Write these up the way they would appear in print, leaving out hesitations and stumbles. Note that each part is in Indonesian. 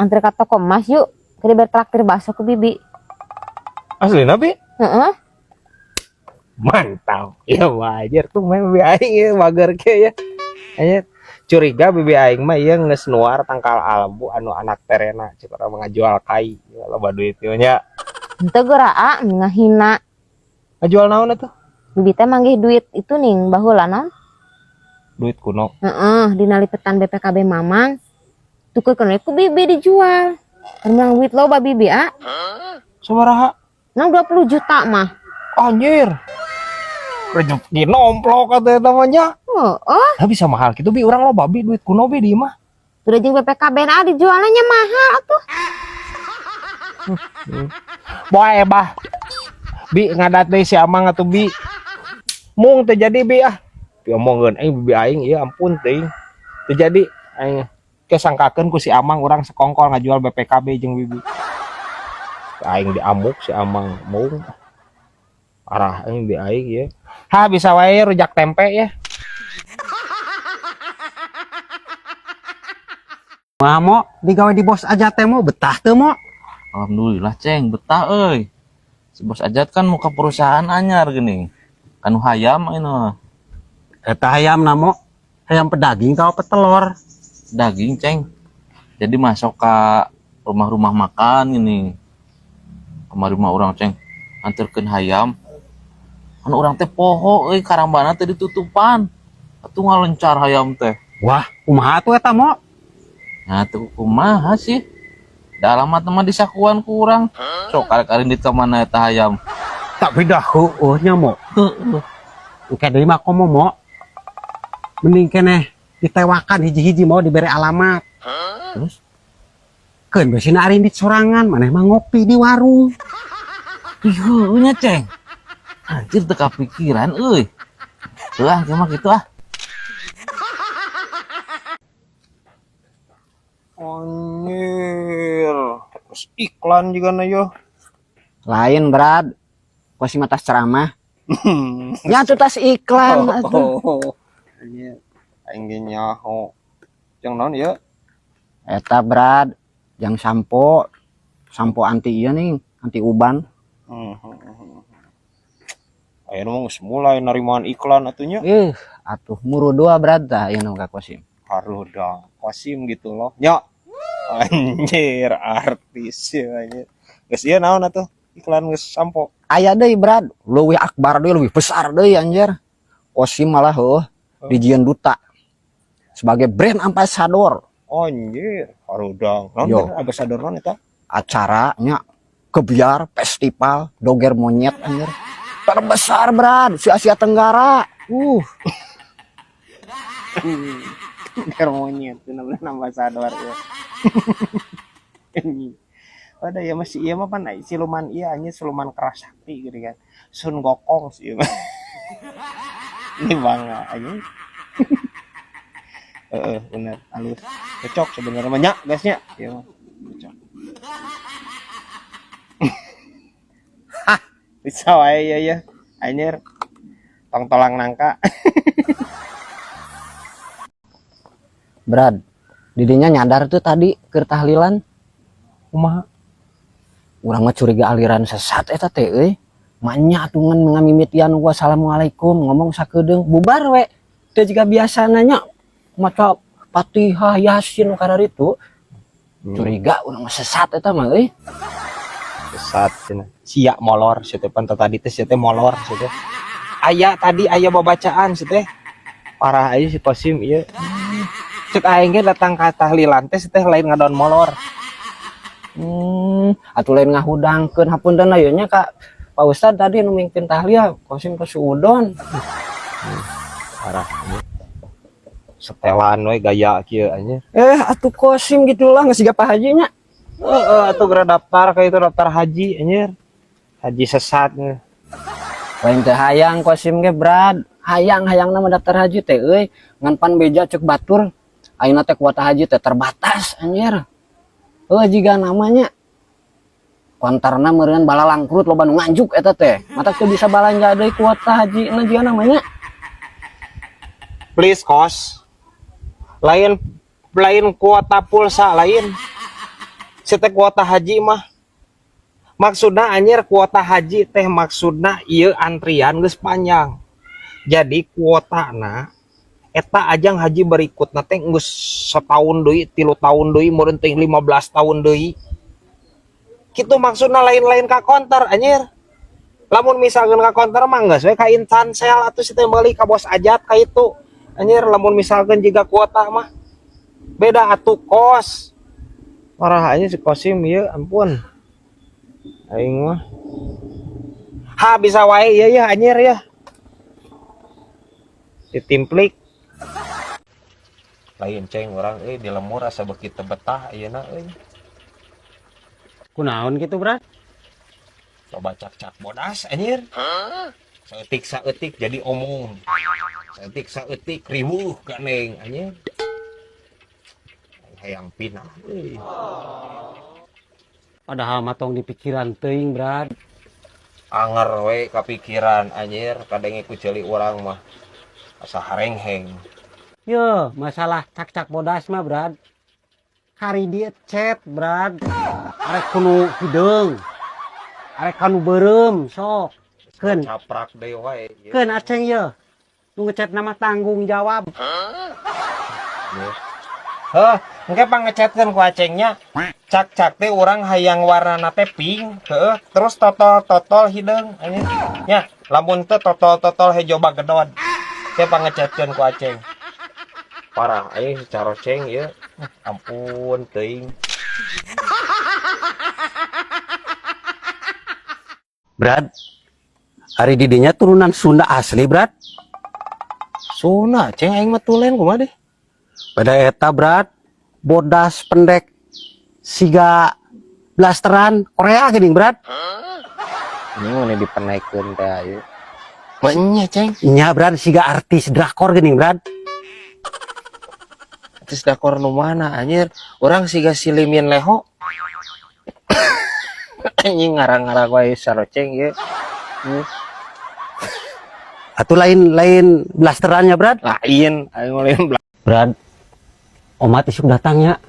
Antar ke toko emas yuk. Kita bertraktir bakso ke bibi. Asli nabi? Heeh. Mantap. Ya wajar tuh main bibi aing ya mager ke ya. Anya curiga bibi aing mah ieu geus nuar tangkal albu anu anak terena cik orang ngajual kai. Loba duit ieu nya. Henteu geura ngahina. Ngajual naon atuh? Bibi teh manggih duit itu ning baheula naon? Duit kuno. Heeh, dina lipetan BPKB Mamang. Tukeurkeun ku bibi dijual. Karena duit loba bibi Sabaraha? Nah 20 juta mah. Anjir. Rezeki nomplok kata namanya. Oh, Nah, bisa mahal gitu bi urang loba bi duit kuno bi di mah. sudah jeung BPKB dijualnya mahal atuh. Boy bah. Bi ngadat deui si Amang atuh bi. Mung teu jadi bi ah. Bi omongkeun aing bibi aing ieu ampun teuing. Teu jadi aing kesangkakeun ku si Amang urang sekongkol ngajual BPKB jeung bibi. Aing diamuk si Amang mung. Arah aing bibi aing ieu. Ha bisa wae rujak tempe ya. Mo digawe di bos aja teh mo betah teu mo? Alhamdulillah ceng betah euy. Si bos Ajat kan muka perusahaan anyar gini. Kanu hayam ini Eta hayam namo hayam pedaging kau petelur. daging ceng. Jadi masuk ke rumah-rumah makan ini. Kemarin rumah orang ceng anterkeun hayam. Anu orang teh poho euy karambana teh ditutupan. Atuh ngalencar hayam teh. Wah, kumaha tuh eta mo? Nah tuh kumaha sih? Da alamat mah di sakuan ku urang. Sok karek-karek di mana eta hayam. Tak beda heueuhnya mo. Heueuh. Engke deui mah komo mo. Mending keneh ditewakan hiji-hiji mau diberi alamat. Terus Keun biasana ari di sorangan, maneh mah ngopi di warung. ih nya ceng. Anjir teu kapikiran euy. Teu ah mah kitu ah. Anjir. Terus iklan juga na yo. Lain Brad. Kosi mah tas ceramah. Ya tuh tas iklan atuh. Anjir. Aing ge nyaho. Jeung naon ieu? Eta Brad, yang sampo anti ieu nih, anti uban. Aya mah geus mulai narimaan iklan atunya. Atuh muru dua Brad tah ieu nu ka Kosim. Haruda Qasim gitu loh. Nya. Anjir, artis ya anjir. Geus ieu naon atuh? Iklan geus sampo. Aya deui Brad, leuwih akbar deui, leuwih besar deui anjir. Kosim malah dijieun duta sebagai brand ambassador. Anjir, harudang. Naon Yo. bener ambasador naon eta? Acaranya kebiar festival doger monyet anjir. Terbesar Brad, si Asia Tenggara. Monyet bener-bener ambasador ya. Ada ya masih iya mah pan siluman iya anjir siluman keras sakti gitu kan. Sun Gokong sih. Ini bangga anjir. Bener halus. Cocok sebenarnya banyak gasnya. Ya mah. Cocok. Bisa wae ya. Anjir. Tong tolang nangka. Brad, didinya nyadar tuh tadi keur tahlilan. Kumaha? Urang mah curiga aliran sesat eta teh euy. Manya atungan ngamimitian wassalamualaikum ngomong sakedeung bubar we. Teu jiga biasa nanya maca Fatihah Yasin kararitu. Curiga urang mah sesat eta mah euy. Sesat cenah. Sia molor sia teh pan tadi teh sia teh molor sia teh. Aya tadi aya babacaan sia teh. Parah aja si Qasim ieu. Cek aing ge datang ka tahlilan teh teh lain ngadon molor. Atuh lain ngahudangkeun hapunten aya nya Kak Pak Ustad tadi nu mingpin tahlil Kosim ke suudon. Parah. Setelan we gaya kieu anjir. Atuh Kosim gitulah geus siga Pak Haji nya. Atuh gara daftar ka itu daftar haji anjir. Haji sesat nya. Lain teh hayang Kosim ge Brad. Hayang nama daftar haji teh euy. Ngan pan beja cek batur. Ayeuna teh kuota haji teh terbatas anjir. Jiga namanya kontarna meureun bala langkrut loba nu nganjuk eta teh. Mata teu bisa balanja deui kuota haji na jiga namanya. Please kos. Lain kuota pulsa lain. Si teh kuota haji mah maksudna anjir kuota haji teh maksudna ieu antrian geus panjang. Jadi kuotana eta ajang haji berikutna teh geus setahun deui, 3 tahun deui, meureun teh 15 tahun deui. Kitu maksudna lain-lain ka konter anjir. Lamun misalkan ka konter mah geus we ka Intansel atuh si teh meuli ka bos ajat ka itu. Anjir lamun misalkan jiga kuota mah beda atuh kos. Parah aja si Kosim ieu ampun. Aing mah. Ha bisa wae ieu ya anjir ya. Ditimplik. Lain ceng orang di lemur asa beuki teu betah ayeuna euy. Kunaon gitu, Brad? Coba cak-cak bodas anjir. Saeutik saeutik jadi omong. Saeutik saeutik riweuh ganeng anjir. Hayang pinah euy. Padahal matong di pikiran teuing, Brad. Anger we kapikiran anjir kadenge ku ceuli urang mah asa harengheng. Yo, masalah cak-cak bodas mah, Brad. Hari dia chat, Brad. Arek kuno hideung. Arek kanu beureum, sok. Keun, Caprak deui wae. keun aceng ye. Nu ngechat nama tanggung jawab. Heh, engke pangecetkeun ku acengnya. Cak-cak teh urang hayang warnana teh pink, heuh, terus totol-totol hideung anjing. Nya, lamun teu totol-totol hejo bagedon. Teh pangecetkeun ku aceng. Parah aing secara ceng ieu. Ampun teuing. Brad, hari didinya turunan Sunda asli, Brad. Suna, ceng aing mah tulen kumaha deh. Pada eta, Brad, bodas pendek siga blasteran Korea geuning, Brad. Ini mana dipenaikeun teh ayeuna. Mah nya ceng. Nya, Brad, siga artis drakor geuning, Brad. Terus dakor nu mana anjir? Urang siga si Limin Leho. Anjing ngarang-ngarang wae saroceng ieu. Atuh lain blasterannya, Brad. Lain, aing lain Brad, omat isuk datangnya.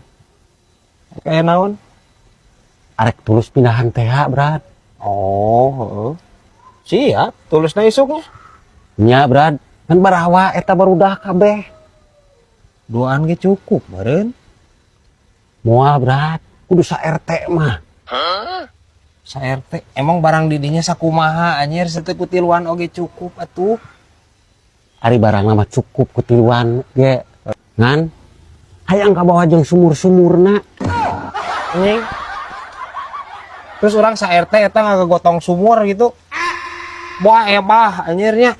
kayak naon? Arek tulus pindahan TH, Brad. Oh, heeh. Siap, tulusna isuknya. Nya, Brad, kan barawa eta barudah kabeh. Duaan ge cukup, meureun. Moal, Brad, kudu sa RT mah. Sa RT emang barang didinya sakumaha anjir seteu kutiluan oge cukup atuh. Ari barang mah cukup kutiluan ge. Ngan hayang ka bawah jeung sumur-sumurna. Anjing. Terus orang sa RT eta ngagotong sumur gitu. Wah, ebah anjirnya.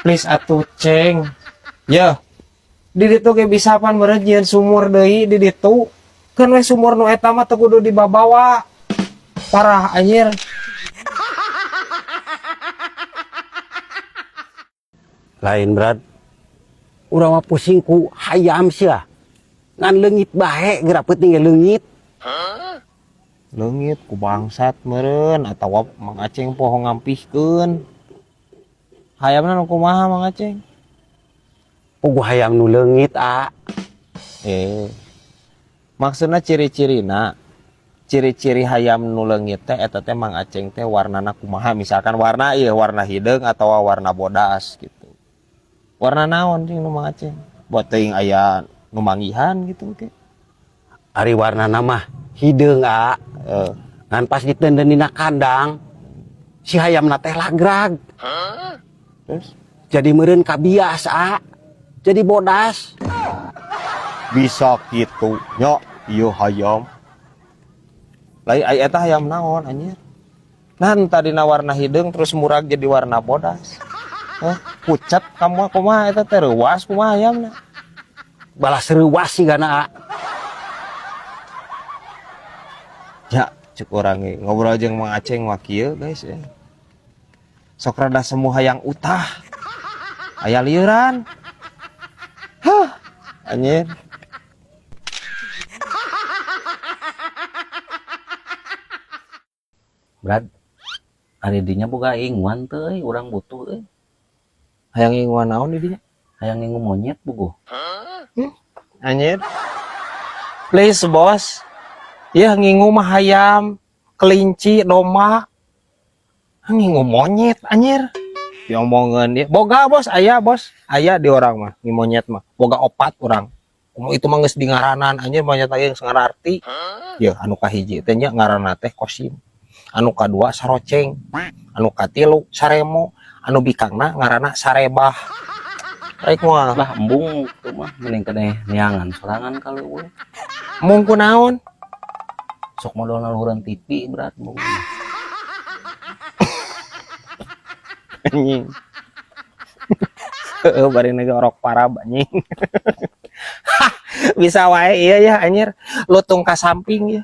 Please atuh ceng. Ya. Di ditu ge bisa pan meureun jieun sumur deui di ditu. Kan we sumur nu eta mah teu kudu dibawa. Parah anjir. Lain, Brad. Urang mah pusing ku hayam sia. Ngan leungit bae geura peuting ge leungit. Leungit ku bangsat meureun atawa Mang Aceng poho ngampihkeun. Hayamna nu kumaha Mang Aceng? Puguh hayam nu leungit, A. Maksudna ciri-cirina, ciri-ciri hayam nu leungit teh eta teh Mang Aceng teh warnana kumaha? Misalkan warna ieu warna hideung atawa warna bodas gitu. Warna naon cing nu Mang Aceng? Buat teuing aya nu manggihan gitu ke. Ari warnana mah hideung, A. Ngan pas ditendeunina kandang si hayamna teh lagrag. Terus Jadi meureun kabias, A. Jadi bodas. bisa gitu nya ieu hayam. Lai ai eta hayam naon anjir? Nan tadina warna hideung terus murag jadi warna bodas. Pucat kamu kumaha eta teh reuwas kumaha hayamna? Balas reuwas sigana, A. Ya, cek orang ngobrol jeung Mang Aceng mah kieu guys ya. Sok rada semu hayang utah. Aya lieuran. Hah, anjir. Brad, ari dinya boga ingwan teh euy, urang butuh euy. Hayang ingwan naon di dinya? Hayang ngingu monyet bogo. Anjir. Please bos. Ya ngingu mah hayam, kelinci, domba. Ngingu monyet anjir. Diomongan dia. Boga bos, aya di orang mah, ngi monyet mah. Boga opat orang. Itu mah geus di ngaranan anjir monyet aya geus ngararti. Ya anu kahiji teh nya ngaranna teh Kosim. Anu kadua Saroceng. Anu katilu Saremo. Anu bikangna ngaranna Sarebah. Rek moal. Lah embung tuh mah mending keneh niangan sorangan kalau we. Mung kunaon? Sok modal naluhuran TV berat embung. Anjing. Heeh bari nege orok parab anjing. Bisa wae iya ya anjir. Lutung ka samping ya.